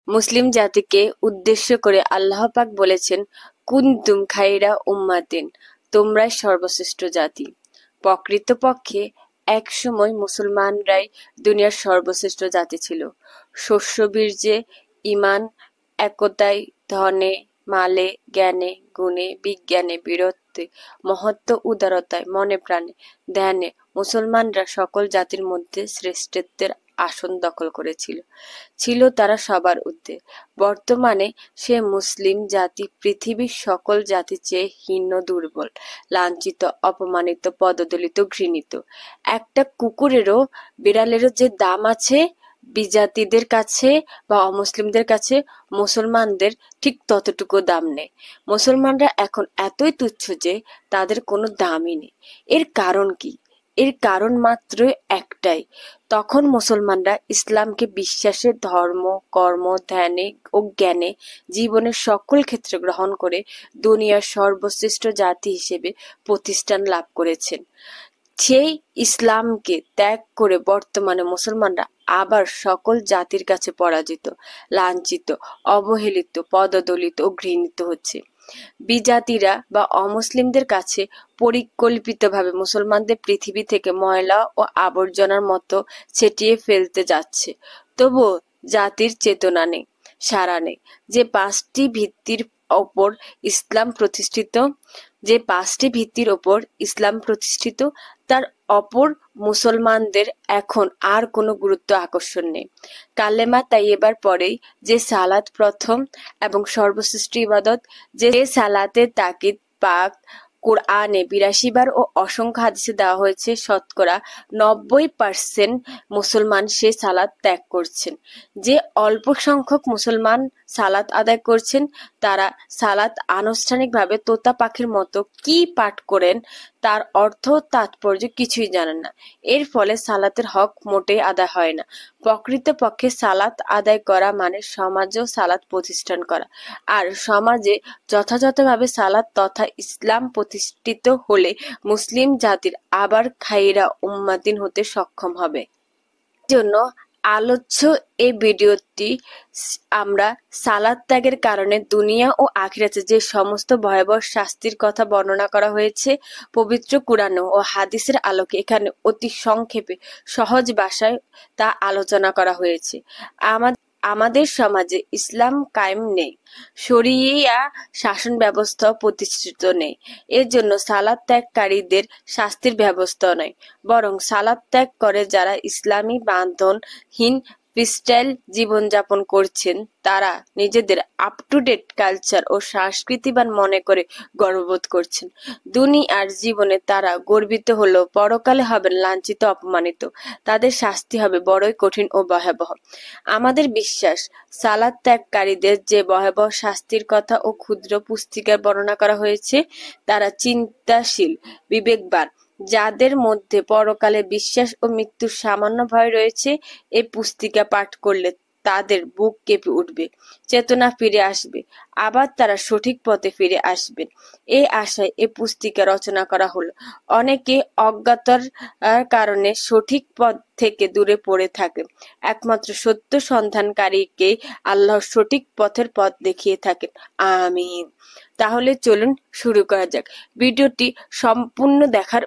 মুসলিম জাতিকে উদ্দেশ্য করে আল্লাহ পাক বলেছেন, কুনতুম খাইরা উম্মাতিন, তোমরাই সর্বশ্রেষ্ঠ জাতি। প্রকৃতপক্ষে একসময় মুসলমানরাই দুনিয়ার সর্বশ্রেষ্ঠ জাতি ছিল। শস্য-বীর্যে, ঈমান, একতায়, ধনে, মালে, জ্ঞানে, গুণে, বিজ্ঞানে, বীরত্বে, মহত্ত্ব, উদারতায়, মনে প্রাণে, ধ্যানে মুসলমানরা সকল জাতির মধ্যে শ্রেষ্ঠত্বের আসন দখল করেছিল। ছিল তারা সবার ঊর্ধ্বে। বর্তমানে সে মুসলিম জাতি পৃথিবীর সকল জাতির চেয়ে হীন, দুর্বল, লাঞ্ছিত, অপমানিত, পদদলিত, ঘৃণিত। একটা কুকুরেরও বিড়ালেরও যে দাম আছে বিজাতিদের কাছে বা অমুসলিমদের কাছে, মুসলমানদের ঠিক ততটুকু দাম নেই। মুসলমানরা এখন এতই তুচ্ছ যে তাদের কোনো দামই নেই। এর কারণ কি? এর কারণ মাত্র একটাই, তখন মুসলমানরা ইসলামকে বিশ্বাসে, ধর্ম, কর্ম, ধ্যানে ও জ্ঞানে জীবনের সকল ক্ষেত্রে গ্রহণ করে দুনিয়ার সর্বশ্রেষ্ঠ জাতি হিসেবে প্রতিষ্ঠান লাভ করেছেন। সেই ইসলামকে ত্যাগ করে বর্তমানে মুসলমানরা আবার সকল জাতির কাছে পরাজিত, লাঞ্ছিত, অবহেলিত, পদদলিত ও ঘৃণিত হচ্ছে। বিজাতিরা বা অমুসলিমদের কাছে পরিকল্পিতভাবে মুসলমানদের পৃথিবী থেকে ময়লা ও আবর্জনার মতো ছিটিয়ে ফেলতে যাচ্ছে। তবুও জাতির চেতনা নেই, সাড়া নেই। যে পাঁচটি ভিত্তির ওপর ইসলাম প্রতিষ্ঠিত যে পাঁচটি ভিত্তির ওপর ইসলাম প্রতিষ্ঠিত তার অপর মুসলমানদের এখন আর কোনো গুরুত্ব আকর্ষণ নেই। কালেমা তাইয়েবার পরেই যে সালাত প্রথম এবং সর্বশ্রেষ্ঠ ইবাদত, যে সালাতের তাকিদ পাক কোরআনে ৮২ বার ও অসংখ্য হাদিসে দেওয়া হয়েছে, শতকরা ৯০% মুসলমান সে সালাত ত্যাগ করছেন। যে অল্প সংখ্যক মুসলমান সালাত আদায় করছেন তারা সালাত আনুষ্ঠানিকভাবে তোতা পাখির মতো কি পাঠ করেন তার অর্থ তাৎপর্য কিছুই জানেন না। এর ফলে সালাতের হক মোটেই আদায় হয় না। প্রকৃতপক্ষে সালাত আদায় করা মানে সমাজেও সালাত প্রতিষ্ঠান করা, আর সমাজে যথাযথভাবে সালাত তথা ইসলাম প্রতিষ্ঠিত হলে মুসলিম জাতির আবার খাইরা উম্মাতিন হতে সক্ষম হবে। জন্য আলোচ্য এই ভিডিওটি আমরা সালাত ত্যাগের কারণে দুনিয়া ও আখিরাতে যে সমস্ত ভয়াবহ শাস্তির কথা বর্ণনা করা হয়েছে পবিত্র কুরআন ও হাদিসের আলোকে এখানে অতি সংক্ষেপে সহজ ভাষায় তা আলোচনা করা হয়েছে। আমাদের সমাজে ইসলাম কায়েম নেই, শরিয়া শাসন ব্যবস্থা প্রতিষ্ঠিত নেই। এর জন্য সালাত ত্যাগকারীদের শাস্তির ব্যবস্থা নয়, বরং সালাত ত্যাগ করে যারা ইসলামী বাঁধনহীন ফ্রিস্টাইল জীবনযাপন করছেন তারা নিজেদের আপ টু ডেট কালচার ও সংস্কৃতিবান মনে করে গর্ববোধ করছেন। দুনিয়ার জীবনে তারা গর্বিত হলেও পরকালে হবেন লাঞ্ছিত, অপমানিত। তাদের শাস্তি হবে বড়ই কঠিন ও ভয়াবহ। আমাদের বিশ্বাস, সালাত ত্যাগকারীদের যে ভয়াবহ শাস্তির কথা ও ক্ষুদ্র পুস্তিকায় বর্ণনা করা হয়েছে তারা চিন্তাশীল, বিবেকবান, যাদের মধ্যে পরকালে বিশ্বাস ও মৃত্যুর সামান্য ভয় রয়েছে এই পুস্তিকা পাঠ করলে তাদের বুক কেঁপে উঠবে, চেতনা ফিরে আসবে, আবার তারা সঠিক পথে ফিরে আসবেন। এই আশায় এ পুস্তিকা রচনা করা হলো। অনেকে অজ্ঞতার কারণে সঠিক পথ থেকে দূরে পড়ে থাকে। একমাত্র সত্য সন্ধানকারীকেই আল্লাহ সঠিক পথের পথ দেখিয়ে থাকেন। আমিন। তাহলে চলুন শুরু করা যাক। ভিডিওটি সম্পূর্ণ দেখার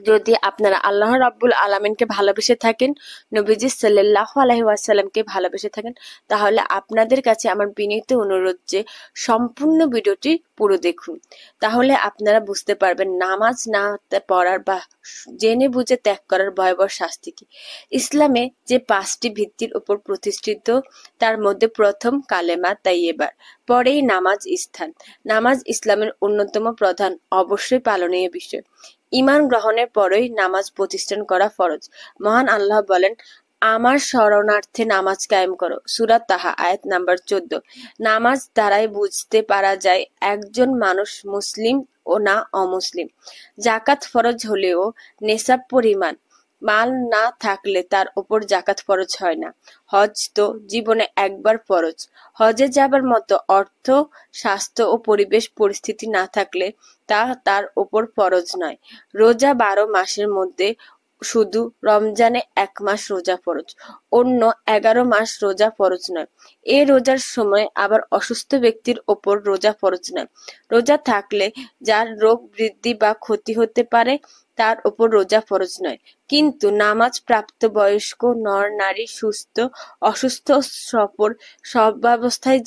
যদি আপনারা আল্লাহ রাব্বুল আলামিনকে ভালোবেসে থাকেন, নবীজি সাল্লাল্লাহু আলাইহি ওয়াসাল্লামকে ভালোবেসে থাকেন, তাহলে আপনাদের কাছে আমার বিনীত অনুরোধ যে সম্পূর্ণ ভিডিওটি পুরো দেখুন। তাহলে আপনারা বুঝতে পারবেন নামাজ না পড়ার বা জেনে বুঝে ত্যাগ করার ভয়াবহ শাস্তি কি। ইসলামে যে পাঁচটি ভিত্তির উপর প্রতিষ্ঠিত তার মধ্যে প্রথম কালেমা তাইয়েবা, পরেই নামাজ স্থান। নামাজ ইসলামের অন্যতম প্রধান, অবশ্যই পালনীয় বিষয়। ঈমান গ্রহণের পরই নামাজ প্রতিষ্ঠান করা ফরজ। মহান আল্লাহ বলেন, আমার শরণার্থে নামাজ কায়েম করো। সূরা তাহা আয়াত নাম্বার 14। নামাজ দ্বারাই বুঝতে পারা যায় একজন মানুষ মুসলিম ও না অমুসলিম। জাকাত ফরজ হলেও নেশাব পরিমাণ মাল না থাকলে তার উপর জাকাত ফরজ হয় না। হজ তো জীবনে একবার ফরজ। হজে যাবার মতো অর্থ, স্বাস্থ্য ও পরিবেশ পরিস্থিতি না থাকলে তা তার উপর ফরজ নয়। রোজা 12 মাসের মধ্যে শুধু রমজানে 1 মাস রোজা ফরজ, অন্য 11 মাস রোজা ফরজ নয়। এ রোজার সময় আবার অসুস্থ ব্যক্তির ওপর রোজা ফরজ নয়। রোজা থাকলে যার রোগ বৃদ্ধি বা ক্ষতি হতে পারে তার ওপর রোজা ফরজ নয়। কিন্তু নামাজ প্রাপ্তবয়স্ক নর নারী সুস্থ অসুস্থ সফর সর্বাবস্থায়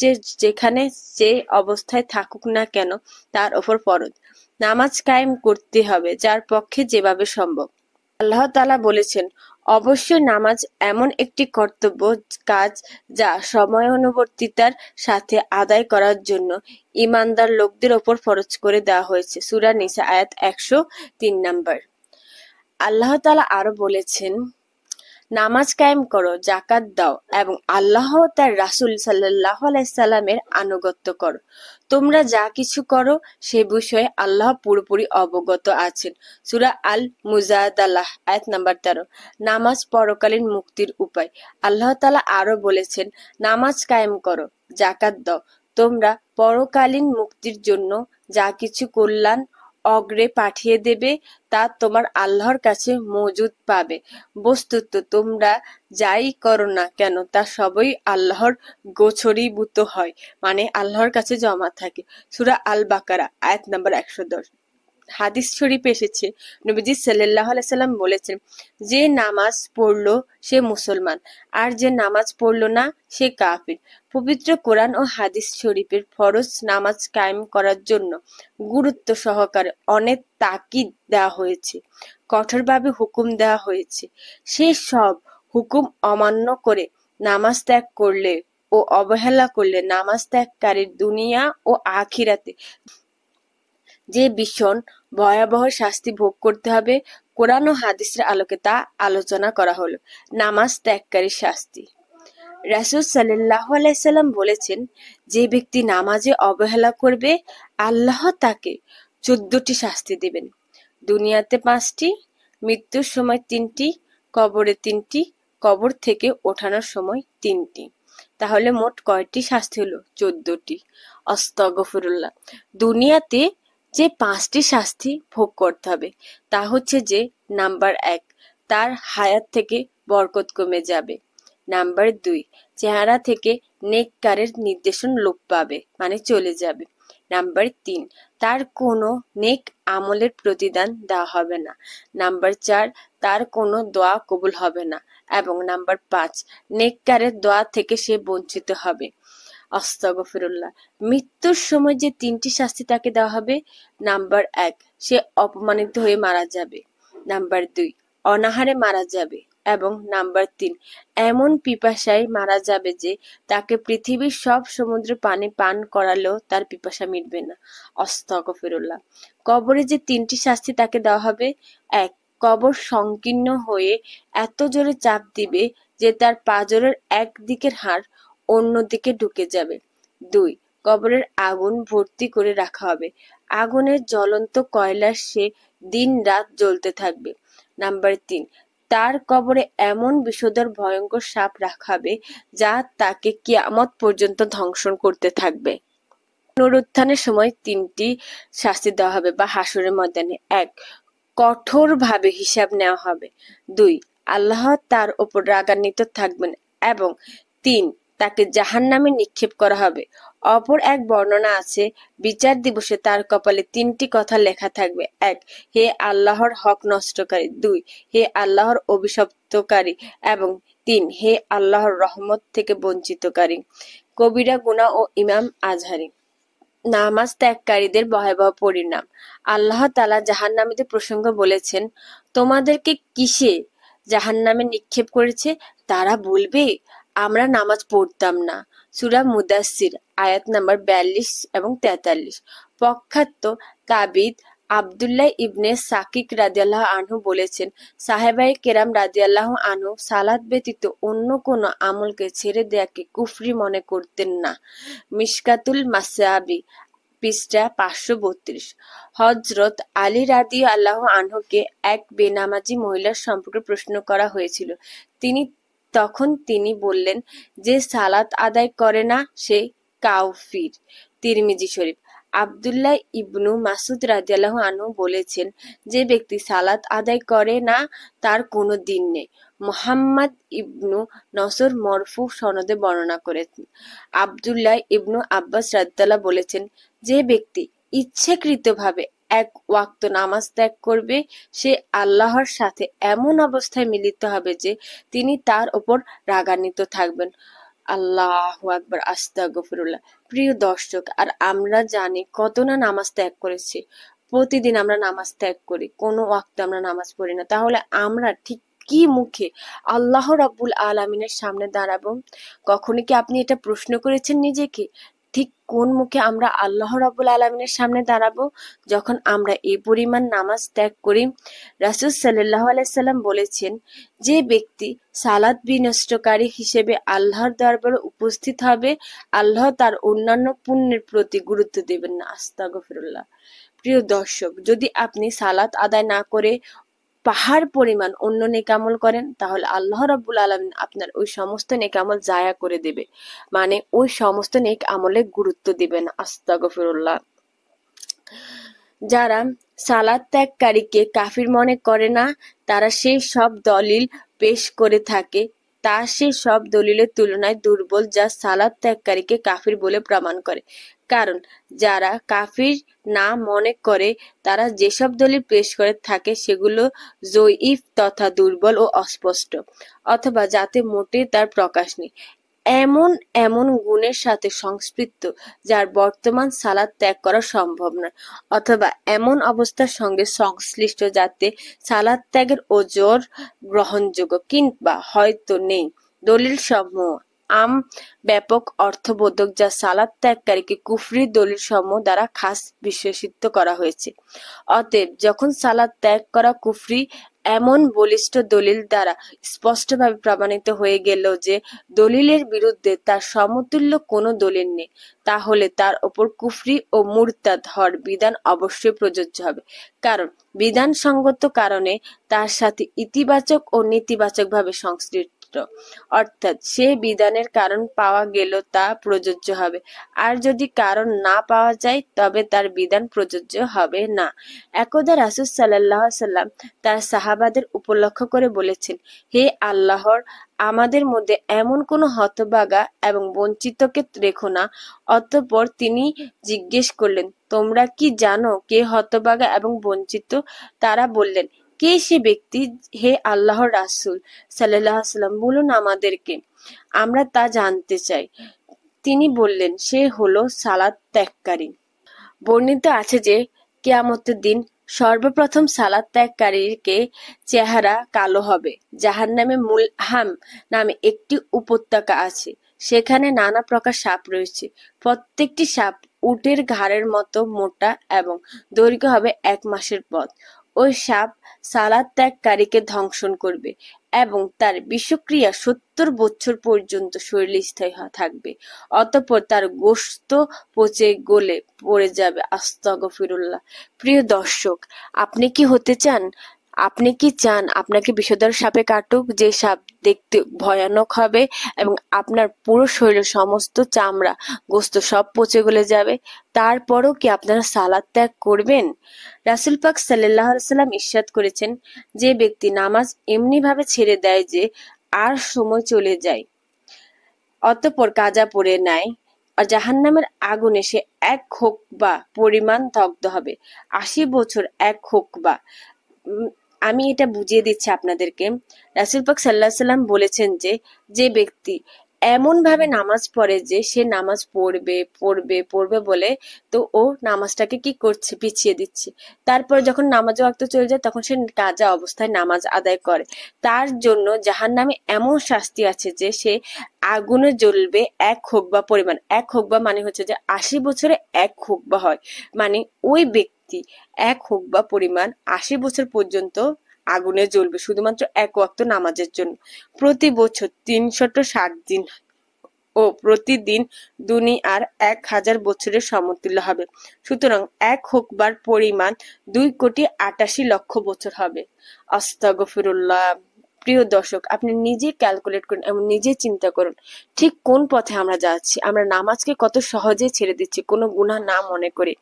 যেখানে যে অবস্থায় থাকুক না কেন তার ওপর ফরজ। নামাজ কায়েম করতে হবে যার পক্ষে যেভাবে সম্ভব। আল্লাহ তাআলা বলেছেন, অবশ্যই নামাজ এমন একটি কর্তব্য কাজ যা সময়ানুবর্তিতার সাথে আদায় করার জন্য ঈমানদার লোকদের ওপর ফরজ করে দেওয়া হয়েছে। সূরা নিসা আয়াত 103 নম্বর। আল্লাহ তাআলা আরো বলেছেন, নামাজ কায়েম করো, যাকাত দাও এবং আল্লাহ ও তার রাসূল সাল্লাল্লাহু আলাইহি সাল্লামের আনুগত্য করো। তোমরা যা কিছু করো সে বিষয়ে আল্লাহ পুরোপুরি অবগত আছেন। সূরা আল মুজাদালাহ আয়াত নাম্বার 13। নামাজ পরকালীন মুক্তির উপায়। আল্লাহ তাআলা আরো বলেছেন, নামাজ কায়েম করো, যাকাত দাও। তোমরা পরকালীন মুক্তির জন্য যা কিছু কল্যাণ অগ্রে পাঠিয়ে দেবে তা তোমার আল্লাহর কাছে মজুদ পাবে। বস্তুত তোমরা যাই করো না কেন তা সবই আল্লাহর গোছরীভূত হয়, মানে আল্লাহর কাছে জমা থাকে। সূরা আল বাকারা আয়াত নাম্বার 110। হাদিস শরীফে এসেছে, নবীজি সাল্লাল্লাহু আলাইহি সাল্লাম বলেছেন, যে নামাজ পড়লো সে মুসলমান আর যে নামাজ পড়লো না সে কাফির। পবিত্র কোরআন ও হাদিস শরীফের ফরজ নামাজ কায়েম করার জন্য গুরুত্ব সহকারে অনেক তাকিদ দেওয়া হয়েছে, কঠোরভাবে হুকুম দেওয়া হয়েছে। সে সব হুকুম অমান্য করে নামাজ ত্যাগ করলে ও অবহেলা করলে নামাজ ত্যাগকারীর দুনিয়া ও আখিরাতে যে ভীষণ ভয়াবহ শাস্তি ভোগ করতে হবে, কোরআন ও হাদিসের আলোকে তা আলোচনা করা হলো। নামাজ ত্যাগকারীর শাস্তি। রাসূল সাল্লাল্লাহু আলাইহি সাল্লাম বলেছেন, যে ব্যক্তি নামাজে অবহেলা করবে আল্লাহ তাকে 14টি শাস্তি দিবেন। দুনিয়াতে 5টি, মৃত্যুর সময় 3টি, কবরে 3টি, কবর থেকে ওঠানোর সময় 3টি। তাহলে মোট কয়টি শাস্তি হলো? 14টি। আস্তাগফিরুল্লাহ। দুনিয়াতে যে 5টি শাস্তি ভোগ করতে হবে তা হচ্ছে যে, নাম্বার 1, তার হায়াত থেকে বরকত কমে যাবে। নাম্বার 2, চেহারা থেকে নেককারের নির্দেশন লোপ পাবে, মানে চলে যাবে। নাম্বার 3, তার কোনো নেক আমলের প্রতিদান দেওয়া হবে না। নাম্বার 4, তার কোনো দোয়া কবুল হবে না। এবং নাম্বার 5, নেককারের দোয়া থেকে সে বঞ্চিত হবে। আস্তাগফিরুল্লাহ। মৃত্যুর সময় যে 3টি শাস্তি তাকে দেওয়া হবে, নাম্বার 1, সে অপমানিত হয়ে মারা যাবে। নাম্বার 2, অনাহারে মারা যাবে। এবং নাম্বার 3, এমন পিপাসায় মারা যাবে যে তাকে পৃথিবীর সব সমুদ্রের পানি পান করালেও তার পিপাসা মিটবে না। আস্তাগফিরুল্লাহ। কবরে যে 3টি শাস্তি তাকে দেওয়া হবে, 1, কবর সংকীর্ণ হয়ে এত জোরে চাপ দিবে যে তার পাঁজরের এক দিকের হাড় অন্যদিকে ঢুকে যাবে। 2, কবরের আগুন ভর্তি করে রাখা হবে। আগুনের জ্বলন্ত কয়লার সে দিন রাত জ্বলতে থাকবে। নাম্বার 3, তার কবরে এমন বিষধর ভয়ঙ্কর সাপ রাখা হবে যা তাকে কিয়ামত পর্যন্ত ধ্বংস করতে থাকবে। পুনরুত্থানের সময় 3টি শাস্তি দেওয়া হবে বা হাসরের ময়দানে। 1, কঠোরভাবে হিসাব নেওয়া হবে। 2, আল্লাহ তার ওপর রাগান্বিত থাকবেন। এবং 3, তাকে জাহান্নামে নিক্ষেপ করা হবে। অপর এক বর্ণনা আছে, বিচার দিবসে তার কপালে 3টি কথা লেখা থাকবে। 1, হে আল্লাহর হক নষ্টকারী। 2, হে আল্লাহর অভিশপ্তকারী। এবং 3, হে আল্লাহর রহমত থেকে বঞ্চিতকারী। কবিরা গুনাহ ও ইমাম আজহারি। নামাজ ত্যাগকারীদের ভয়াবহ পরিণাম। আল্লাহ তাআলা জাহান্নামীদের প্রসঙ্গ বলেছেন, তোমাদেরকে কিসে জাহান্নামে নিক্ষেপ করেছে? তারা বলবে, আমরা নামাজ পড়তাম না। সূরা মুদাসসির আয়াত নাম্বার 42 এবং 43। প্রখ্যাত তাবিঈ আব্দুল্লাহ ইবনে শাকিক রাদিয়াল্লাহু আনহু বলেছেন, সাহাবায়ে কেরাম রাদিয়াল্লাহু আনহু সালাত ব্যতীত অন্য কোনো আমলকে ছেড়ে দেয়াকে কুফরি মনে করতেন না। মিশকাতুল মাসাবি পৃষ্ঠা 532। হযরত আলী রাদিয়াল্লাহু আনহুকে এক বেনামাজি মহিলার সম্পর্কে প্রশ্ন করা হয়েছিল। তখন তিনি বললেন, যে সালাত আদায় করে না সে কাফির। তিরমিজি শরীফ। আব্দুল্লাহ ইবনু মাসুদ রাদিয়াল্লাহু আনহু বলেছেন, যে ব্যক্তি সালাত আদায় করে না তার কোনো দিন নেই। মুহাম্মদ ইবনু নসর মরফু সনদে বর্ণনা করেছেন। আব্দুল্লাহ ইবনু আব্বাস রাদিয়াল্লাহু বলেছেন, যে ব্যক্তি ইচ্ছাকৃতভাবে এক ওয়াক্ত নামাজ ত্যাগ করবে, সে আল্লাহর সাথে এমন অবস্থায় মিলিত হবে যে তিনি তার ওপর রাগান্বিত থাকবেন। আল্লাহু আকবার, আস্তাগফিরুল্লাহ। প্রিয় দর্শক, আর আমরা জানি কত না নামাজ ত্যাগ করেছি। প্রতিদিন আমরা নামাজ ত্যাগ করি, কোনো ওয়াক্তে আমরা নামাজ পড়ি না। তাহলে আমরা ঠিক কি মুখে আল্লাহ রাব্বুল আলামিনের সামনে দাঁড়াবো? কখনো কি আপনি এটা প্রশ্ন করেছেন নিজেকে? ঠিক কোন মুখে আমরা আল্লাহ রাব্বুল আলামিনের সামনে দাঁড়াবো যখন আমরা এই পরিমাণ নামাজ ত্যাগ করি? রাসূল সাল্লাল্লাহু আলাইহি সাল্লাম বলেছেন, যে ব্যক্তি সালাত বিনষ্টকারী হিসেবে আল্লাহর দরবারে উপস্থিত হবে, আল্লাহ তার অন্যান্য পুণ্যের প্রতি গুরুত্ব দেবেন না। আস্তাগফিরুল্লাহ। প্রিয় দর্শক, যদি আপনি সালাত আদায় না করে পাহাড় পরিমাণ অন্য নেকামল করেন, তাহলে আল্লাহ রাব্বুল আলামিন আপনার ওই সমস্ত নেকামল জায়া করে দেবে, মানে ওই সমস্ত নেক আমলে গুরুত্ব দিবে না। আস্তাগফিরুল্লাহ। যারা সালাত ত্যাগকারীকে কাফির মনে করে না, তারা সেই সব দলিল পেশ করে থাকে, তা সে সব দলিলের তুলনায় দুর্বল যা সালাত ত্যাগকারীকে কাফির বলে প্রমাণ করে। কারণ যারা কাফির না মনে করে, তারা যেসব দলিল পেশ করে থাকে সেগুলো যঈফ তথা দুর্বল ও অস্পষ্ট, অথবা যাতে মোটেই তার প্রকাশ নেই, এমন এমন গুণের সাথে সংস্পৃক্ত যার বর্তমান সালাত ত্যাগ করা সম্ভব নয়, অথবা এমন অবস্থার সঙ্গে সংশ্লিষ্ট যাতে সালাত ত্যাগের ওজর গ্রহণযোগ্য কিংবা হয়তো নেই। দলিল সমূহ আম ব্যাপক অর্থবোধক যা সালাত ত্যাগকারীকে কুফরি দলিল সমূহ দ্বারা খাস বিশেষিত করা হয়েছে। অতএব যখন সালাত ত্যাগ করা কুফরি এমন বলিষ্ঠ দলিল দ্বারা স্পষ্টভাবে প্রমাণিত হয়ে গেল যে দলিলের বিরুদ্ধে তার সমতুল্য কোনো দলিল নেই, তাহলে তার ওপর কুফরি ও মুরতাদ হওয়ার বিধান অবশ্যই প্রযোজ্য হবে। কারণ বিধানসঙ্গত কারণে তার সাথে ইতিবাচক ও নেতিবাচকভাবে সংশ্লিষ্ট, অর্থাৎ সে বিধানের কারণ পাওয়া গেল তা প্রযোজ্য হবে, আর যদি কারণ না পাওয়া যায় তবে তার বিধান প্রযোজ্য হবে না। একদা রাসূল সাল্লাল্লাহু আলাইহি সাল্লাম তার সাহাবাদের উপলক্ষ করে বলেছেন, হে আল্লাহর, আমাদের মধ্যে এমন কোনো হতভাগা এবং বঞ্চিতকে রেখো না। অতঃপর তিনি জিজ্ঞেস করলেন, তোমরা কি জানো কে হতভাগা এবং বঞ্চিত? তারা বললেন, কে সে ব্যক্তি হে আল্লাহর রাসূল সাল্লাল্লাহু আলাইহি সাল্লাম, বলুন আমাদেরকে, আমরা তা জানতে চাই। তিনি বললেন, সে হলো সালাত ত্যাগকারী। বর্ণিত আছে যে কিয়ামতের দিন সর্বপ্রথম সালাত ত্যাগকারীকে চেহারা কালো হবে। জাহান্নামে মুলহাম নামে একটি উপত্যকা আছে, সেখানে নানা প্রকার সাপ রয়েছে। প্রত্যেকটি সাপ উটের ঘাড়ের মতো মোটা এবং দৈর্ঘ্য হবে 1 মাসের পথ। ওই সাপ সালাত ত্যাগকারীকে ধ্বংসন করবে এবং তার বিষক্রিয়া 70 বছর পর্যন্ত শরীরে স্থায়ী থাকবে। অতঃপর তার গোশত পচে গলে পড়ে যাবে। আস্তাগফিরুল্লাহ। প্রিয় দর্শক, আপনি কি হতে চান? আপনি কি চান আপনাকে বিষধর সাপে কাটুক, যে সাপ দেখতে ভয়ানক হবে এবং আপনার পুরো শরীরের সমস্ত চামড়া গোশত সব পচে গলে যাবে? তারপরও কি আপনারা সালাত ত্যাগ করবেন? রাসূল পাক সাল্লাল্লাহু আলাইহি সাল্লাম ইরশাদ করেছেন, যে ব্যক্তি নামাজ এমনি ভাবে ছেড়ে দেয় যে আর সময় চলে যায়, অতঃপর কাজা পড়ে নেয়, আর জাহান্নামের আগুনে সে 1 হুকবা পরিমাণ দগ্ধ হবে। 80 বছর 1 হুকবা। আমি এটা বুঝিয়ে দিচ্ছি আপনাদেরকে। রাসূল পাক সাল্লাল্লাহু আলাইহি সাল্লাম বলেছেন যে, যে ব্যক্তি এমন ভাবে নামাজ পড়ে যে সে নামাজ পড়বে পড়বে পড়বে বলে, তো ও নামাজটাকে কি করছে, পিছিয়ে দিচ্ছে। তারপর যখন নামাজ ওয়াক্ত চলে যায় তখন সে কাজা অবস্থায় নামাজ আদায় করে, তার জন্য জাহান্নামে এমন শাস্তি আছে যে সে আগুনে জ্বলবে 1 হুকবা পরিমাণ। 1 হুকবা মানে হচ্ছে যে 80 বছরে 1 হুকবা হয়, মানে ওই ব্যক্তি 1 হুকবা পরিমাণ 80 বছর পর্যন্ত আগুনে জ্বলবে শুধুমাত্র 1 ওয়াক্ত নামাজের জন্য। প্রতি বছর 360 দিন ও প্রতিদিন দুনিয়ার 1000 বছরের সমতুল্য হবে। সুতরাং 1 হুকবার পরিমাণ 2,88,00,000 বছর হবে। আস্তাগফিরুল্লাহ। প্রিয় দর্শক, আপনি নিজে ক্যালকুলেট করুন এবং নিজে চিন্তা করুন ঠিক কোন পথে আমরা যাচ্ছি। আমরা নামাজকে কত সহজে ছেড়ে দিচ্ছি কোনো গুনাহ না মনে করে।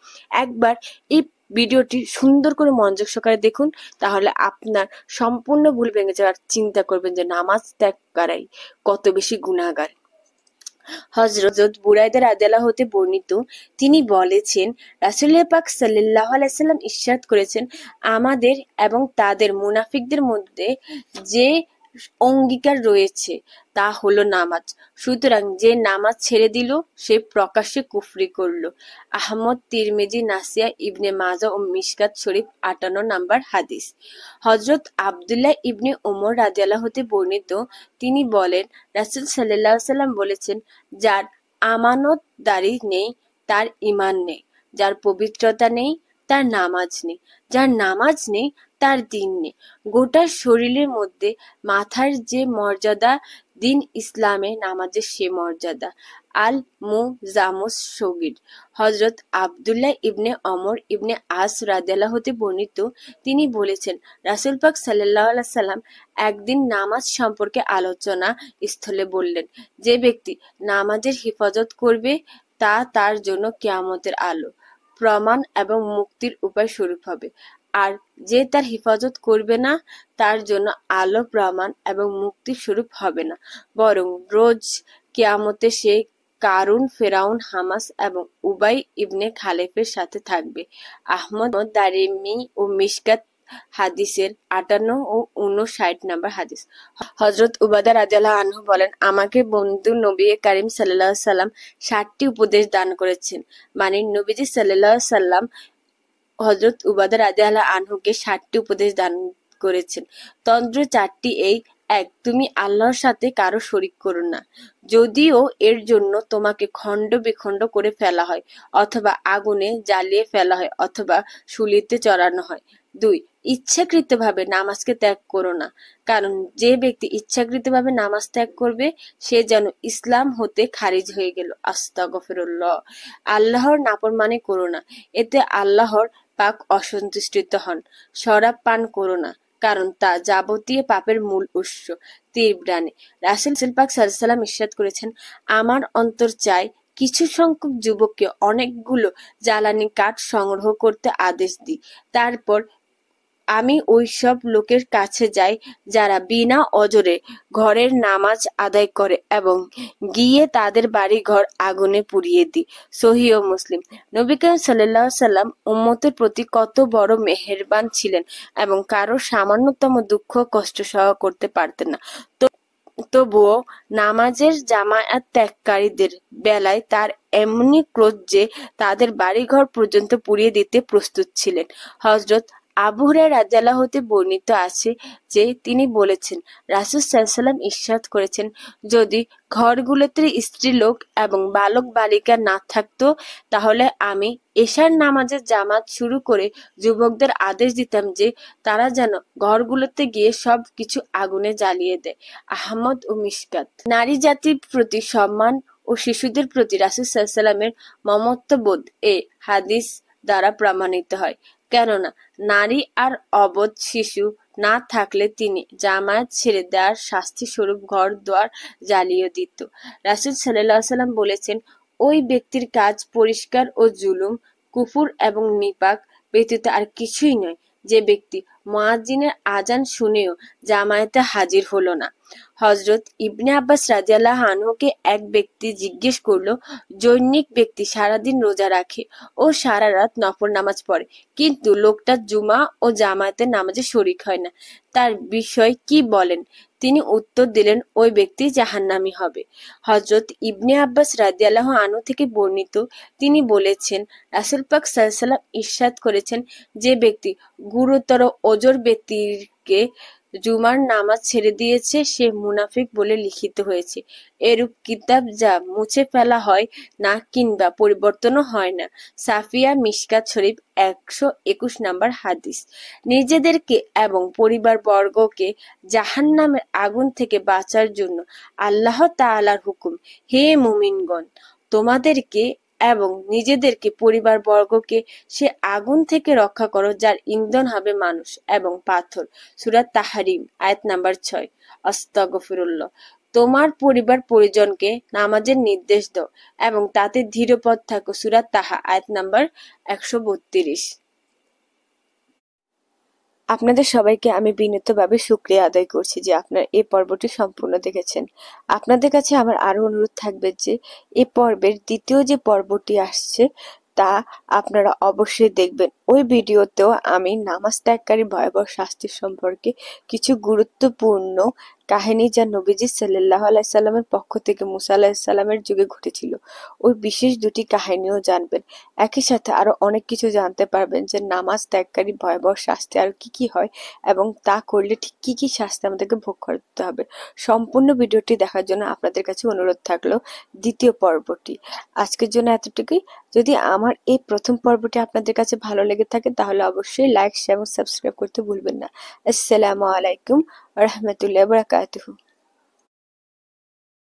একবার এই ভিডিওটি সুন্দর করে মনোযোগ সহকারে দেখুন, তাহলে আপনার সম্পূর্ণ ভুল ভেঙে যাওয়ার চিন্তা করবেন যে নামাজ ত্যাগকারী কত বেশি গুনাহগার। হযরত বুরায়দা রাদিয়াল্লাহু হতে বর্ণিত, তিনি বলেছেন, রাসূলুল্লাহ পাক সাল্লাল্লাহু আলাইহি সাল্লাম ইরশাদ করেছেন, আমাদের এবং তাদের মুনাফিকদের মধ্যে যে অঙ্গীকার রয়েছে তা হলো নামাজ। সুতরাং যে নামাজ ছেড়ে দিল সে প্রকাশ্যে কুফরি করল। আহমদ, তিরমিজি, নাসিয়া, ইবনে মাজাহ ও মিশকাত শরীফ 58 নম্বর হাদিস। হযরত আব্দুল্লাহ ইবনে ওমর রাদিয়াল্লাহু হতে বর্ণিত, তিনি বলেন, রাসূল সাল্লাল্লাহু আলাইহি সাল্লাম বলেছেন, যার আমানতদারি নেই তার ঈমান নেই, যার পবিত্রতা নেই তার নামাজ নেই, যার নামাজ নেই তার দিন নেই। গোটা শরীরের মধ্যে মাথার যে মর্যাদা, দিন ইসলামে নামাজের সে মর্যাদা। আল মুজাম্মুস সগীর। হযরত আব্দুল্লাহ ইবনে ওমর ইবনে আস রাদিয়াল্লাহু হতে বর্ণিত, তিনি বলেছেন, রাসূল পাক সাল্লাল্লাহু আলাইহি সাল্লাম একদিন নামাজ সম্পর্কে আলোচনা স্থলে বললেন, যে ব্যক্তি নামাজের হেফাজত করবে তা তার জন্য কিয়ামতের আলো, প্রমাণ এবং মুক্তির উপায় স্বরূপ হবে, আর যে তার হেফাজত করবে না তার জন্য আলো, প্রমাণ এবং মুক্তির স্বরূপ হবে না, বরং রোজ কিয়ামতে সে কারুন, ফেরাউন, হামাস এবং উবাই ইবনে খালেফের সাথে থাকবে। আহমদ, দারিমি ও মিশকাত হাদিসের 58 ও 59 নম্বর হাদিস। হযরত উবাদা রাদিয়াল্লাহু আনহু বলেন, আমাকে বন্ধু নবী করিম সাল্লাল্লাহু আলাইহি সাল্লাম 60টি উপদেশ দান করেছেন। মানে নবীজি সাল্লাল্লাহু আলাইহি সাল্লাম হযরত উবাদা রাদিয়াল্লাহু আনহুকে 60টি উপদেশ দান করেছেন। তন্ত্র 4টি এই: 1. তুমি আল্লাহর সাথে কারো শরীক করো না, যদিও এর জন্য তোমাকে খণ্ড বিখণ্ড করে ফেলা হয়, অথবা আগুনে জ্বালিয়ে ফেলা হয়, অথবা শুলিতে চড়ানো হয়। 2. ইচ্ছাকৃতভাবে নামাজকে ত্যাগ করো না, কারণ যে ব্যক্তি ইচ্ছাকৃতভাবে নামাজ ত্যাগ করবে সে যেন ইসলাম হতে খারিজ হয়ে গেল। আস্তাগফিরুল্লাহ। আল্লাহর নাফরমানি করো না, এতে আল্লাহর পাক অসন্তুষ্ট হন। শরাব পান করো না, কারণ তা যাবতীয় পাপের মূল উৎস। তীব্রানি। রাসূল পাক সাল্লাল্লাহু আলাইহি ওয়াসাল্লাম ইরশাদ করেছেন, আমার অন্তর চায় কিছু সংখ্যক যুবককে অনেকগুলো জ্বালানি কাঠ সংগ্রহ করতে আদেশ দিই, তারপর আমি ওইসব লোকের কাছে যাই যারা বিনা অজরে ঘরের নামাজ আদায় করে এবং গিয়ে তাদের বাড়ি-ঘর আগুনে পুড়িয়ে দিই। সহিহ মুসলিম। নবী করিম সাল্লাল্লাহু আলাইহি ওয়াসাল্লাম উম্মতের প্রতি কত বড় মেহেরবান ছিলেন এবং কারো সামান্যতম দুঃখ কষ্ট সহ করতে পারতেন না। তবুও নামাজের জামায়াত ত্যাগকারীদের বেলায় তার এমনি ক্রোধ যে তাদের বাড়িঘর পর্যন্ত পুড়িয়ে দিতে প্রস্তুত ছিলেন। হযরত আবু হুরায়রা রাদিয়াল্লাহু হতে বর্ণিত আছে যে তিনি বলেছেন, রাসূল সাল্লাল্লাহু আলাইহি ওয়াসাল্লাম ইরশাদ করেছেন, যদি ঘরগুলোতে স্ত্রীলোক এবং বালক বালিকা না থাকতো তাহলে আমি এশার নামাজের জামাত শুরু করে যুবকদের আদেশ দিতাম যে তারা যেন ঘরগুলোতে গিয়ে সব কিছু আগুনে জ্বালিয়ে দেয়। আহমদ ও মিশকাত। নারী জাতির প্রতি সম্মান ও শিশুদের প্রতি রাসূল সাল্লাল্লাহু আলাইহি ওয়াসাল্লামের মমত্ববোধ এ হাদিস দ্বারা প্রমাণিত হয়। কেননা নারী আর অবধ শিশু না থাকলে তিনি জামায়াত ছেড়ে দেওয়ার শাস্তি স্বরূপ ঘর দুয়ার জ্বালিয়ে দিত। রাসূল সাল্লাল্লাহু আলাইহি ওয়াসাল্লাম বলেছেন, ওই ব্যক্তির কাজ পরিষ্কার ও জুলুম, কুফর এবং নিপাক ব্যতীত আর কিছুই নয় যে ব্যক্তি মুয়াজ্জিনের আযান শুনেও জামায়াতে হাজির হলো না। হযরত ইবনে আব্বাস রাদিয়াল্লাহু আনহুকে এক ব্যক্তি জিজ্ঞেস করল, জনৈক ব্যক্তি সারাদিন রোজা রাখে ও সারা রাত নফল নামাজ পড়ে, কিন্তু লোকটা জুমা ও জামায়াতের নামাজে শরীক হয় না, তার বিষয় কি বলেন? তিনি উত্তর দিলেন, ওই ব্যক্তি জাহান্নামী হবে। হযরত ইবনে আব্বাস রাদিয়াল্লাহু আনহু থেকে বর্ণিত, তিনি বলেছেন, রাসূল পাক সাল্লাল্লাহু আলাইহি ওয়াসাল্লাম ইরশাদ করেছেন, যে ব্যক্তি গুরুতর ওজর ব্যক্তিকে জুমার নামাজ ছেড়ে দিয়েছে সে মুনাফিক বলে লিখিত হয়েছে। এরূপ কিতাব যা মুছে ফেলা হয় না কিংবা পরিবর্তনও হয় না। সাফিয়া, মিশকাত শরীফ 121 নম্বর হাদিস। নিজেদেরকে এবং পরিবারবর্গকে জাহান্নামের আগুন থেকে বাঁচার জন্য আল্লাহ তাআলার হুকুম, হে মুমিনগণ, তোমাদেরকে এবং নিজেদেরকে পরিবারবর্গকে সে আগুন থেকে রক্ষা করো যার ইন্ধন হবে মানুষ এবং পাথর। সূরা তাহরিম আয়াত নাম্বার 6। আস্তাগফিরুল্লাহ। তোমার পরিবার পরিজনকে নামাজের নির্দেশ দাও এবং তাতে দৃঢ়পদ থাকো। সূরা তাহা আয়াত নাম্বার 132। আপনাদের সবাইকে আমি বিনীতভাবে শুকরিয়া আদায় করছি যে আপনারা এই পর্বটি সম্পূর্ণ দেখেছেন। আপনাদের কাছে আমার আরো অনুরোধ থাকবে যে এই পর্বের দ্বিতীয় যে পর্বটি আসছে তা আপনারা অবশ্যই দেখবেন। ওই ভিডিওতেও আমি নামাজ ত্যাগকারী ভয়াবহ শাস্তি সম্পর্কে কিছু গুরুত্বপূর্ণ কাহিনী যা নবীজি সাল্লাল্লাহু আলাইহি সাল্লামের পক্ষ থেকে মুসা আলাইহিস সালামের যুগে ঘটেছিল, ওই বিশেষ দুটি কাহিনীও জানবেন। একই সাথে আরো অনেক কিছু জানতে পারবেন যে নামাজ ত্যাগকারী ভয়াবহ শাস্তি আর কি কি হয় এবং তা করলে ঠিক কি কি শাস্তি আমাদেরকে ভোগ করতে হবে। সম্পূর্ণ ভিডিওটি দেখার জন্য আপনাদের কাছে অনুরোধ থাকলো দ্বিতীয় পর্বটি। আজকের জন্য এতটুকুই। যদি আমার এই প্রথম পর্বটি আপনাদের কাছে ভালো লেগে থাকে তাহলে অবশ্যই লাইক, শেয়ার এবং সাবস্ক্রাইব করতে ভুলবেন না। আসসালামু আলাইকুম ওয়া রাহমাতুল্লাহি ওয়া বারাকাতুহু।